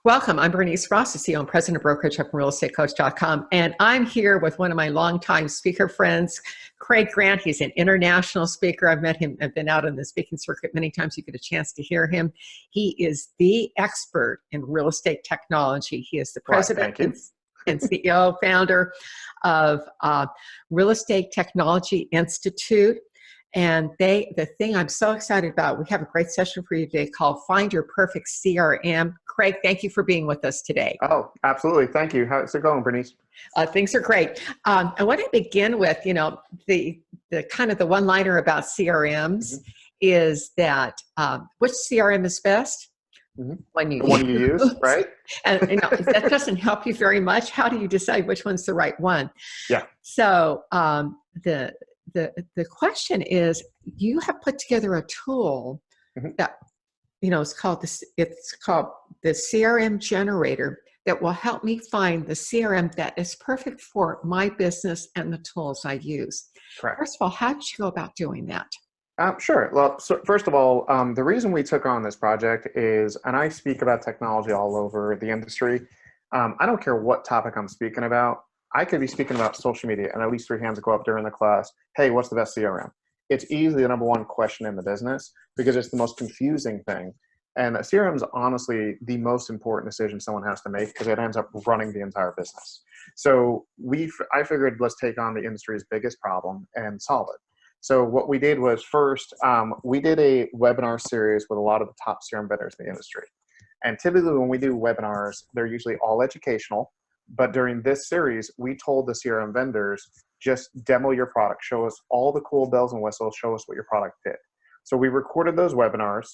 Welcome. I'm Bernice Ross, the CEO and President of Brokerage of realestatecoach.com. And I'm here with one of my longtime speaker friends, Craig Grant. He's an international speaker. I've met him. I've been out on the speaking circuit many times. You get a chance to hear him. He is the expert in real estate technology. He is the president and CEO, founder of Real Estate Technology Institute. And the thing I'm so excited about, we have a great session for you today called Find Your Perfect CRM. Craig, thank you for being with us today. Oh, absolutely. Thank you. How's it going, Bernice? Things are great. I want to begin with, the kind of the one-liner about CRMs is that which CRM is best? The one you use, right? And that doesn't help you very much. How do you decide which one's the right one? Yeah. So the question is, you have put together a tool that it's called the CRM generator that will help me find the CRM that is perfect for my business and the tools I use. Correct. First of all, how did you go about doing that? Sure. Well, so first of all, the reason we took on this project is, and I speak about technology all over the industry. I don't care what topic I'm speaking about. I could be speaking about social media and at least 3 hands go up during the class. Hey, what's the best CRM? It's easily the number one question in the business because it's the most confusing thing. And a CRM is honestly the most important decision someone has to make because it ends up running the entire business. So I figured let's take on the industry's biggest problem and solve it. So what we did was first, we did a webinar series with a lot of the top CRM vendors in the industry. And typically when we do webinars, they're usually all educational. But during this series, we told the CRM vendors, just demo your product, show us all the cool bells and whistles, show us what your product did. So we recorded those webinars.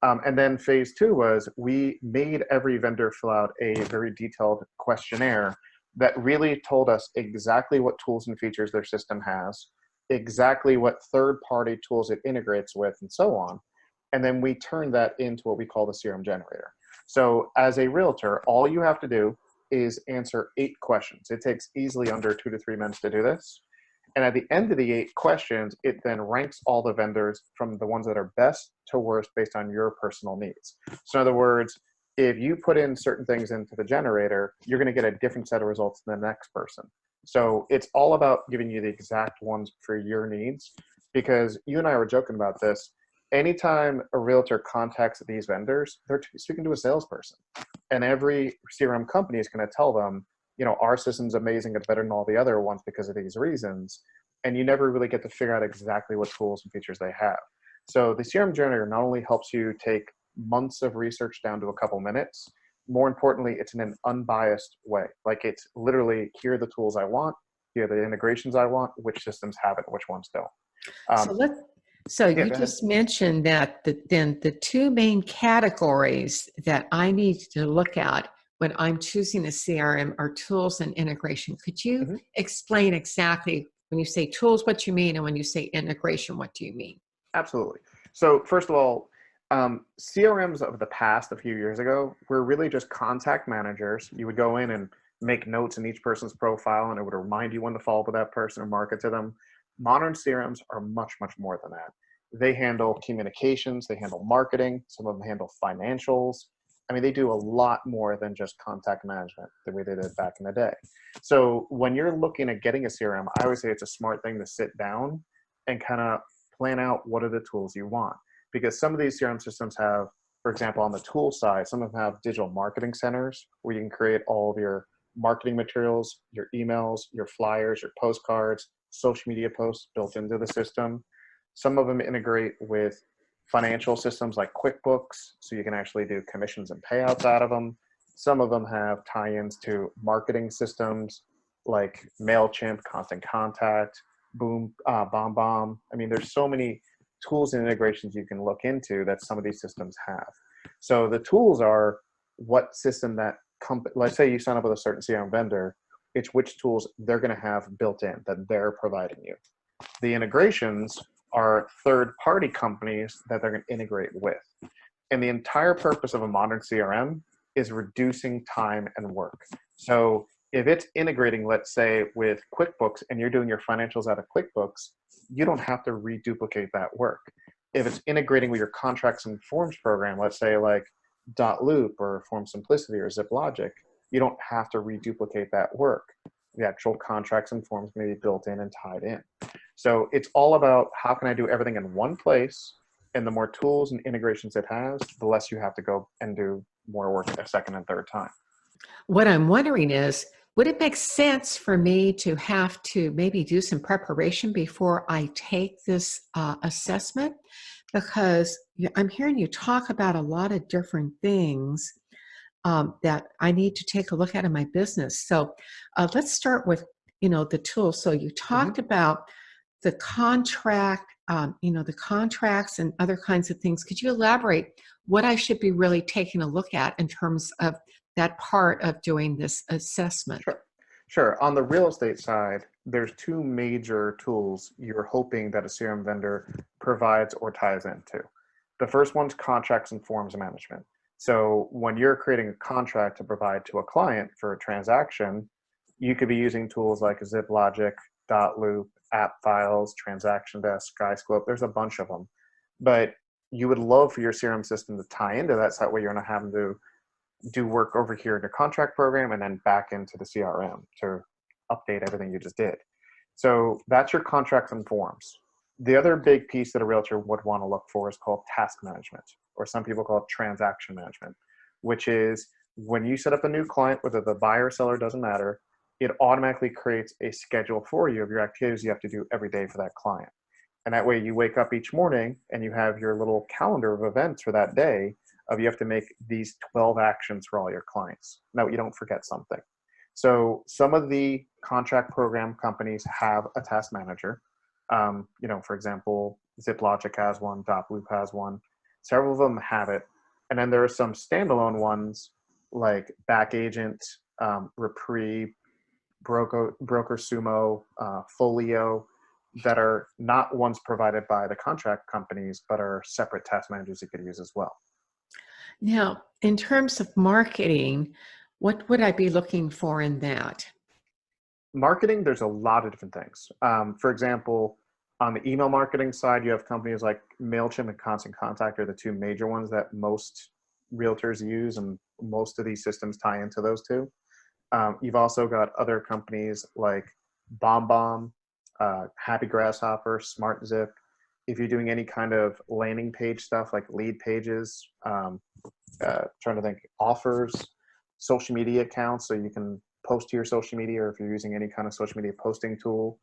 And then phase 2 was we made every vendor fill out a very detailed questionnaire that really told us exactly what tools and features their system has, exactly what third-party tools it integrates with, and so on. And then we turned that into what we call the CRM generator. So as a realtor, all you have to do is answer 8 questions. It takes easily under 2 to 3 minutes to do this. And at the end of the 8 questions, it then ranks all the vendors from the ones that are best to worst based on your personal needs. So in other words, if you put in certain things into the generator, you're going to get a different set of results than the next person. So it's all about giving you the exact ones for your needs, because you and I were joking about this. Anytime a realtor contacts these vendors, they're speaking to a salesperson. And every CRM company is going to tell them, our system's amazing, it's better than all the other ones because of these reasons. And you never really get to figure out exactly what tools and features they have. So the CRM generator not only helps you take months of research down to a couple minutes, more importantly, it's in an unbiased way. Like it's literally, here are the tools I want, here are the integrations I want, which systems have it, which ones don't. So you just mentioned that the 2 main categories that I need to look at when I'm choosing a CRM are tools and integration. Could you explain exactly when you say tools, what you mean, and when you say integration, what do you mean? Absolutely. So first of all, CRMs of the past, a few years ago, were really just contact managers. You would go in and make notes in each person's profile, and it would remind you when to follow up with that person or market to them. Modern CRMs are much, much more than that. They handle communications, they handle marketing, some of them handle financials. I mean, they do a lot more than just contact management the way they did back in the day. So when you're looking at getting a CRM, I always say it's a smart thing to sit down and kind of plan out what are the tools you want. Because some of these CRM systems have, for example, on the tool side, some of them have digital marketing centers where you can create all of your marketing materials, your emails, your flyers, your postcards, social media posts built into the system. Some of them integrate with financial systems like QuickBooks, so you can actually do commissions and payouts out of them. Some of them have tie-ins to marketing systems like MailChimp, Constant Contact, Boom, BombBomb. I mean, there's so many tools and integrations you can look into that some of these systems have. So the tools are what system that let's say you sign up with a certain CRM vendor, it's which tools they're going to have built in that they're providing you. The integrations are third-party companies that they're going to integrate with. And the entire purpose of a modern CRM is reducing time and work. So if it's integrating, let's say, with QuickBooks and you're doing your financials out of QuickBooks, you don't have to reduplicate that work. If it's integrating with your contracts and forms program, let's say like .loop or Form Simplicity or ZipLogic, you don't have to reduplicate that work. The actual contracts and forms may be built in and tied in. So it's all about how can I do everything in one place, and the more tools and integrations it has, the less you have to go and do more work a second and third time. What I'm wondering is, would it make sense for me to have to maybe do some preparation before I take this assessment? Because I'm hearing you talk about a lot of different things that I need to take a look at in my business. So let's start with, the tools. So you Mm-hmm. talked about the contract, the contracts and other kinds of things. Could you elaborate what I should be really taking a look at in terms of that part of doing this assessment? Sure. Sure. On the real estate side, there's two major tools you're hoping that a CRM vendor provides or ties into. The first one's contracts and forms management. So when you're creating a contract to provide to a client for a transaction, you could be using tools like ZipLogic, .loop, app files, transaction desk, SkyScope. There's a bunch of them. But you would love for your CRM system to tie into that, so that way you're not having to do work over here in the contract program and then back into the CRM to update everything you just did. So that's your contracts and forms. The other big piece that a realtor would want to look for is called task management, or some people call it transaction management, which is when you set up a new client, whether the buyer or seller, doesn't matter, it automatically creates a schedule for you of your activities you have to do every day for that client. And that way you wake up each morning and you have your little calendar of events for that day of you have to make these 12 actions for all your clients. Now you don't forget something. So some of the contract program companies have a task manager. For example, ZipLogic has one, .loop has one. Several of them have it. And then there are some standalone ones like Backagent, Reprieve, Broker Sumo, Folio, that are not ones provided by the contract companies, but are separate task managers you could use as well. Now, in terms of marketing, what would I be looking for in that? Marketing, there's a lot of different things. For example, on the email marketing side, you have companies like MailChimp and Constant Contact are the two major ones that most realtors use, and most of these systems tie into those two. You've also got other companies like BombBomb, Happy Grasshopper, SmartZip. If you're doing any kind of landing page stuff like lead pages, trying to think, offers, social media accounts, so you can post to your social media, or if you're using any kind of social media posting tool,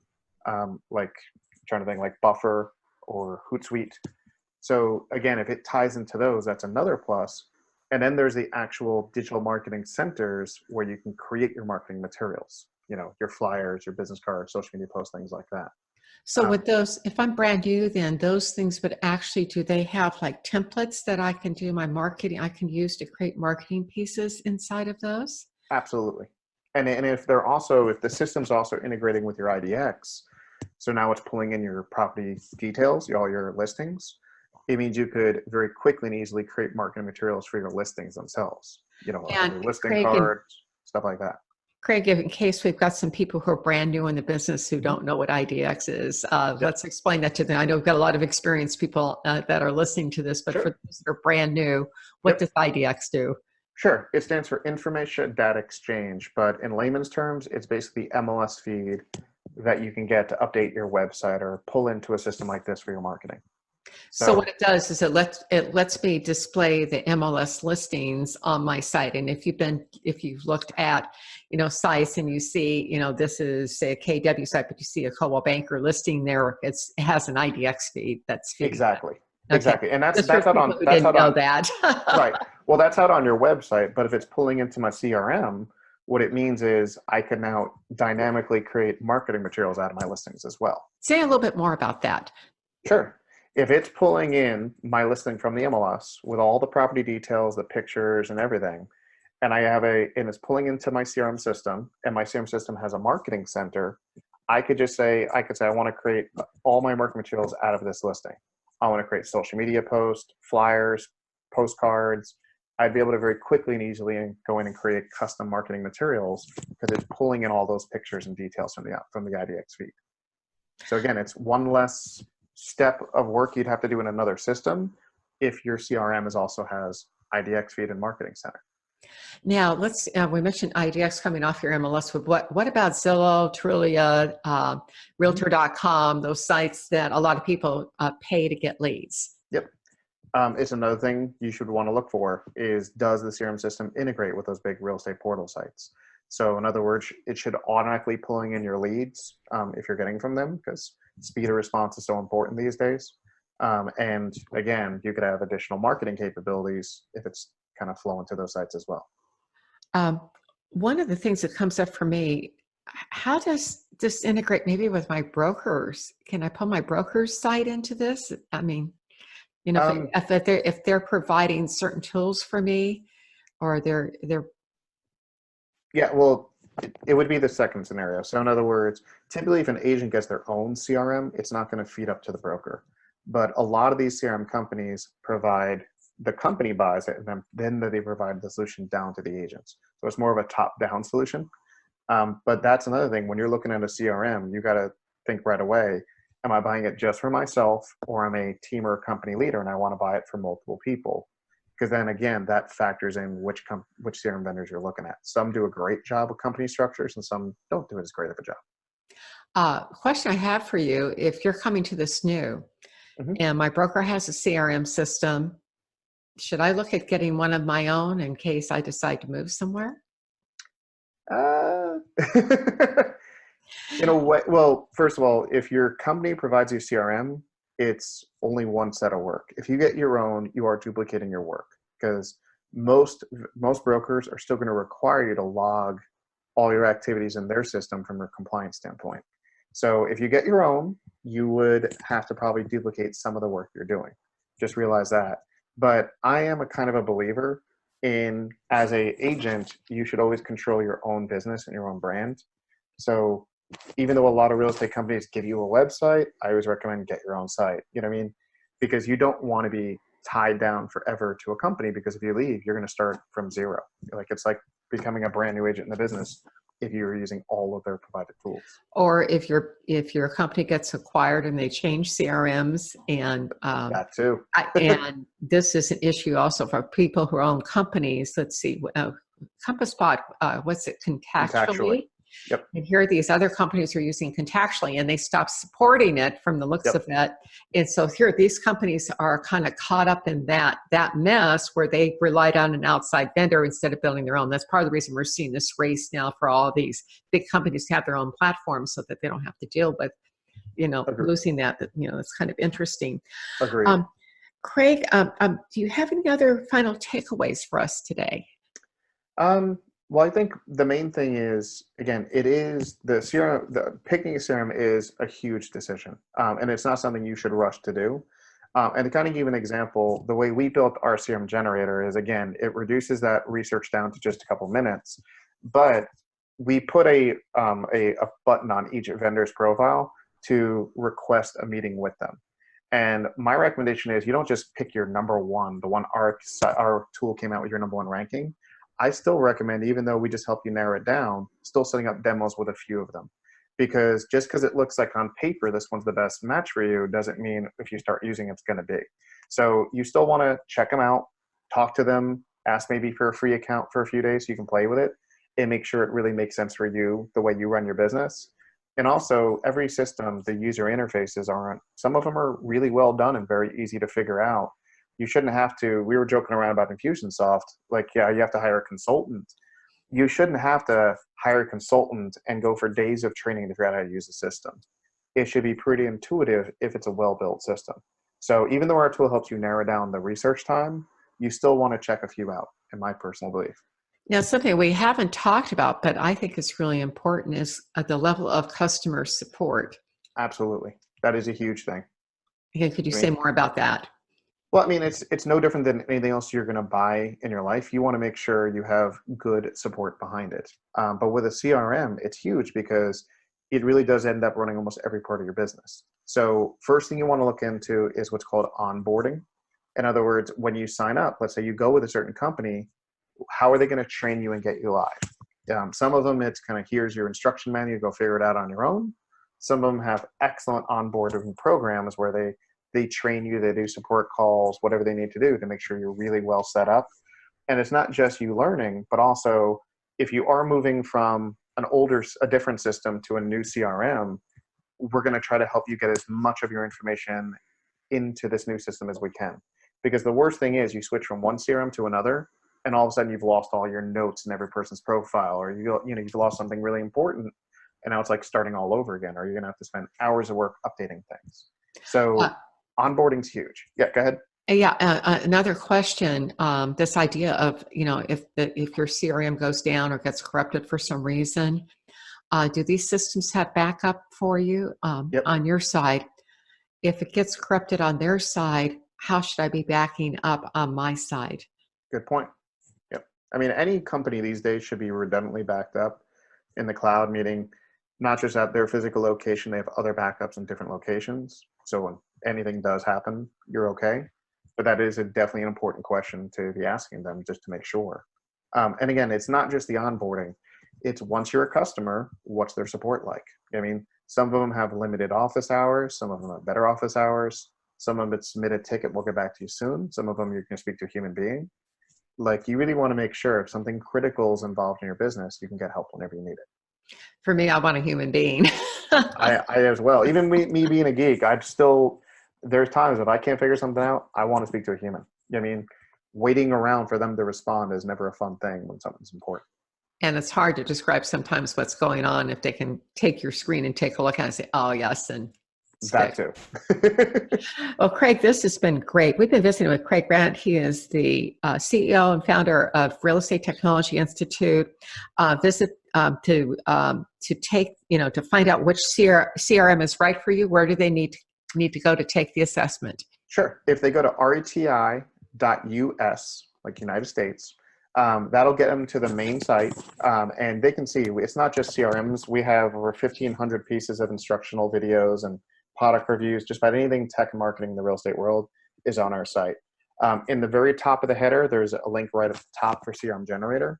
like trying to think like Buffer or Hootsuite. So again, if it ties into those, that's another plus. And then there's the actual digital marketing centers where you can create your marketing materials, your flyers, your business cards, social media posts, things like that. So with those, if I'm brand new, then those things would actually, do they have like templates that I can do my marketing, I can use to create marketing pieces inside of those? Absolutely. And if the system's also integrating with your IDX, so now it's pulling in your property details, all your listings, it means you could very quickly and easily create marketing materials for your listings themselves, And your listing Craig, cards, stuff like that. in case we've got some people who are brand new in the business who don't know what IDX is, Yep. let's explain that to them. I know we've got a lot of experienced people that are listening to this, but Sure. for those that are brand new, what does IDX do? Sure. It stands for Information Data Exchange, but in layman's terms, it's basically MLS feed that you can get to update your website or pull into a system like this for your marketing. So what it does is it lets me display the MLS listings on my site. And if you've looked at, sites and you see, this is say a KW site, but you see a Coldwell Banker listing there, it has an IDX feed that's feeding. Exactly. Okay. Exactly. And that's Just out on, who that's didn't out know on, that. right. Well, that's out on your website, but if it's pulling into my CRM, what it means is I can now dynamically create marketing materials out of my listings as well. Say a little bit more about that. Sure. If it's pulling in my listing from the MLS with all the property details, the pictures and everything, and and it's pulling into my CRM system, and my CRM system has a marketing center, I could say, I want to create all my marketing materials out of this listing. I want to create social media posts, flyers, postcards. I'd be able to very quickly and easily go in and create custom marketing materials because it's pulling in all those pictures and details from the IDX feed. So again, it's one less step of work you'd have to do in another system if your CRM also has IDX feed and marketing center. Now, we mentioned IDX coming off your MLS, but what about Zillow, Trulia, Realtor.com, those sites that a lot of people pay to get leads? Yep. It's another thing you should want to look for is, does the CRM system integrate with those big real estate portal sites? So in other words, it should automatically pulling in your leads if you're getting from them, because speed of response is so important these days. And again, you could have additional marketing capabilities if it's kind of flowing to those sites as well. One of the things that comes up for me, how does this integrate maybe with my brokers? Can I pull my broker's site into this? I mean, you know, if they're providing certain tools for me, or they're yeah, well, it would be the second scenario. So in other words, typically if an agent gets their own CRM, it's not going to feed up to the broker. But a lot of these CRM companies provide, the company buys it, and then they provide the solution down to the agents. So it's more of a top-down solution. But that's another thing. When you're looking at a CRM, you got to think right away, am I buying it just for myself, or am I a team or a company leader and I want to buy it for multiple people? Because then again, that factors in which CRM vendors you're looking at. Some do a great job with company structures and some don't do as great of a job. Question I have for you, if you're coming to this new, and my broker has a CRM system, should I look at getting one of my own in case I decide to move somewhere? You know what? Well, first of all, if your company provides you CRM, it's only one set of work. If you get your own, you are duplicating your work, because most brokers are still going to require you to log all your activities in their system from a compliance standpoint. So if you get your own, you would have to probably duplicate some of the work you're doing. Just realize that. But I am a kind of a believer in, as a agent, you should always control your own business and your own brand. So even though a lot of real estate companies give you a website, I always recommend get your own site. You know what I mean? Because you don't want to be tied down forever to a company, because if you leave, you're going to start from zero. Like, it's like becoming a brand new agent in the business if you're using all of their provided tools. Or if your company gets acquired and they change CRMs, and that too. And this is an issue also for people who own companies. Let's see, CompassBot, what's it, contactually? Yep. And here these other companies are using contactually, and they stopped supporting it from the looks of it. And so here these companies are kind of caught up in that mess where they relied on an outside vendor instead of building their own. That's part of the reason we're seeing this race now for all these big companies to have their own platforms so that they don't have to deal with, losing that. It's kind of interesting. Agreed. Craig, do you have any other final takeaways for us today? Well, I think the main thing is, again, it is the CRM. Picking a CRM is a huge decision, and it's not something you should rush to do. And to kind of give an example, the way we built our CRM generator is, again, it reduces that research down to just a couple minutes, but we put a button on each vendor's profile to request a meeting with them. And my recommendation is, you don't just pick your number one, the one our tool came out with your number one ranking. I still recommend, even though we just help you narrow it down, still setting up demos with a few of them. Because just because it looks like on paper this one's the best match for you doesn't mean if you start using it's going to be. So you still want to check them out, talk to them, ask maybe for a free account for a few days so you can play with it, and make sure it really makes sense for you, the way you run your business. And also, every system, the user interfaces aren't, some of them are really well done and very easy to figure out. You shouldn't have to, we were joking around about Infusionsoft, like, yeah, you have to hire a consultant. You shouldn't have to hire a consultant and go for days of training to figure out how to use the system. It should be pretty intuitive if it's a well-built system. So even though our tool helps you narrow down the research time, you still want to check a few out, in my personal belief. Now, something we haven't talked about, but I think is really important, is the level of customer support. Absolutely. That is a huge thing. Again, could you say more about that? Well, I mean, it's no different than anything else you're going to buy in your life. You want to make sure you have good support behind it. But with a CRM, it's huge because it really does end up running almost every part of your business. So first thing you want to look into is what's called onboarding. In other words, when you sign up, let's say you go with a certain company, how are they going to train you and get you live? Some of them, it's kind of, here's your instruction manual, go figure it out on your own. Some of them have excellent onboarding programs where they They train you, they do support calls, whatever they need to do to make sure you're really well set up. And it's not just you learning, but also if you are moving from a different system to a new CRM, we're going to try to help you get as much of your information into this new system as we can. Because the worst thing is you switch from one CRM to another, and all of a sudden you've lost all your notes in every person's profile, or you've lost something really important, and now it's like starting all over again, or you're going to have to spend hours of work updating things. So onboarding's huge. Yeah, go ahead. Another question, this idea of, if your CRM goes down or gets corrupted for some reason, do these systems have backup for you Yep. on your side? If it gets corrupted on their side, how should I be backing up on my side? Good point. Yep. I mean, any company these days should be redundantly backed up in the cloud, meaning not just at their physical location, they have other backups in different locations. So when anything does happen, you're okay. But that is definitely an important question to be asking them just to make sure. And again, it's not just the onboarding. It's once you're a customer, what's their support like? I mean, some of them have limited office hours. Some of them have better office hours. Some of them submit a ticket, we'll get back to you soon. Some of them you can speak to a human being. Like, you really want to make sure if something critical is involved in your business, you can get help whenever you need it. For me, I want a human being. I as well. Even me being a geek, there's times if I can't figure something out, I want to speak to a human. I mean, waiting around for them to respond is never a fun thing when something's important. And it's hard to describe sometimes what's going on if they can take your screen and take a look at it and say, oh, yes, and that too. Well, Craig, this has been great. We've been visiting with Craig Grant. He is the CEO and founder of Real Estate Technology Institute. Visit to take, to find out which CRM is right for you. Where do they need to go to take the assessment? Sure. If they go to reti.us, like United States, that'll get them to the main site, and they can see it's not just CRMs. We have over 1,500 pieces of instructional videos and product reviews. Just about anything tech and marketing in the real estate world is on our site. In the very top of the header, there's a link right at the top for CRM Generator.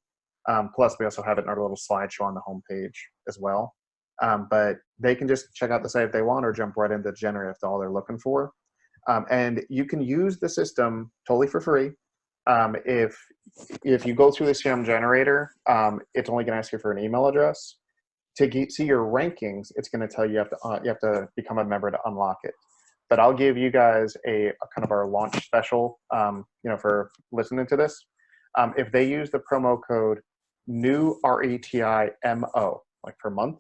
Plus, we also have it in our little slideshow on the homepage as well. But they can just check out the site if they want, or jump right into Generator if that's all they're looking for. And you can use the system totally for free. If you go through the CRM Generator, it's only going to ask you for an email address. To see your rankings, it's going to tell you you have to become a member to unlock it. But I'll give you guys a kind of our launch special, for listening to this. If they use the promo code new RETIMO, like per month,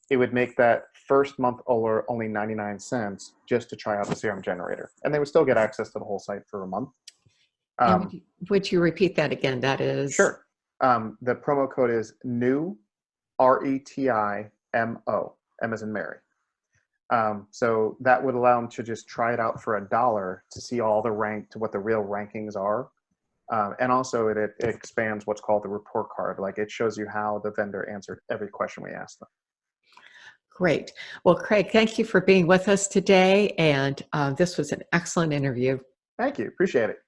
it would make that first month only 99 cents just to try out the CRM Generator, and they would still get access to the whole site for a month. Would you repeat that again? That is sure. The promo code is new RETIMO, M as in Mary. So that would allow them to just try it out for $1 to see all what the real rankings are. And also it expands what's called the report card. Like, it shows you how the vendor answered every question we asked them. Great. Well, Craig, thank you for being with us today. And this was an excellent interview. Thank you. Appreciate it.